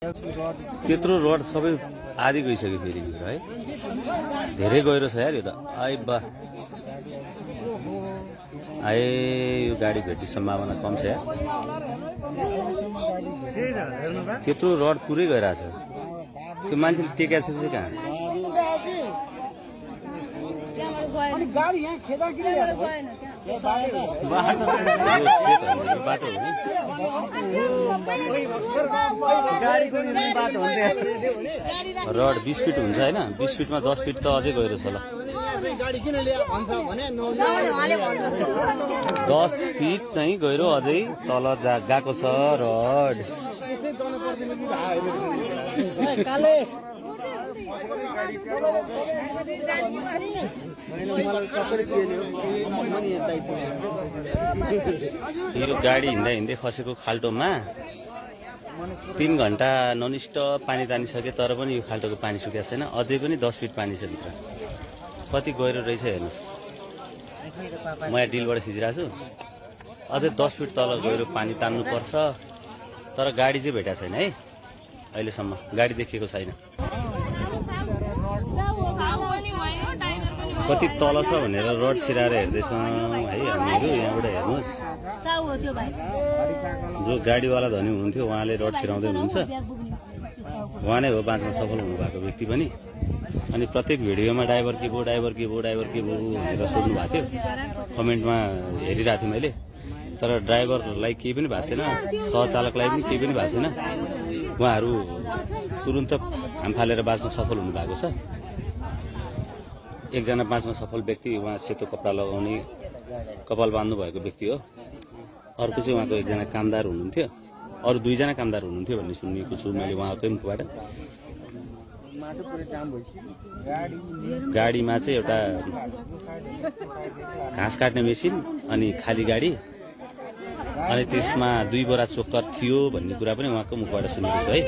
त्यत्रो रड सबै आधी गइसक्यो फेरि भित्र है। धेरै गहिरो छ यार यो त। आइ बा आए यो गाडी भेट्ने सम्भावना कम छ यार। त्यत्रो रड पुरै गइरहेछ। त्यो मान्छेले टेकेको छ चाहिँ कहाँ? बाटो हो नि। रड 20 फिट हुन्छ होइन? 20 फिटमा 10 फिट त अझै गहिरो छ ल। 10 फिट चाहिँ गहिरो अझै तल गएको छ रड। यो गाडी हिँड्दा हिँड्दै खसेको खाल्टोमा 3 घण्टा ननस्टप पानी तानिसके तर पनि यो खाल्टोको पानी सुकेको छैन। अझै पनि 10 फिट पानी छ भित्र। कति गहिरो रहेछ हेर्नुहोस्। म यहाँ डिलबाट खिचिरहेको छु। अझै 10 फिट तल गहिरो पानी तान्नुपर्छ। तर गाडी चाहिँ भेटेको छैन है अहिलेसम्म। गाडी देखिएको छैन। कति तल छ भनेर रड छिराएर हेर्दैछौँ है हामीहरू। यहाँबाट हेर्नुहोस्, जो गाडीवाला धनी हुनुहुन्थ्यो उहाँले रड छिराउँदै हुनुहुन्छ। उहाँ नै हो बाँच्न सफल हुनुभएको व्यक्ति पनि। अनि प्रत्येक भिडियोमा ड्राइभर के भयो भनेर सोध्नु भएको थियो। कमेन्टमा हेरिरहेको थिएँ मैले। तर ड्राइभरलाई केही पनि भएको छैन, सहचालकलाई पनि केही पनि भएको छैन। उहाँहरू तुरुन्त हाम फालेर बाँच्न सफल हुनुभएको छ। एकजना बाँच्न सफल व्यक्ति उहाँ सेतो कपडा लगाउने कपाल बाँध्नु भएको व्यक्ति हो। अर्को चाहिँ उहाँको एकजना कामदार हुनुहुन्थ्यो। अरू 2 जना कामदार हुनुहुन्थ्यो भन्ने सुनेको छु मैले उहाँकै मुखबाट। गाडीमा चाहिँ एउटा घाँस काट्ने मेसिन अनि खाली गाडी अनि त्यसमा 2 बोरा चोकर थियो भन्ने कुरा पनि उहाँको मुखबाट सुनेको छु है।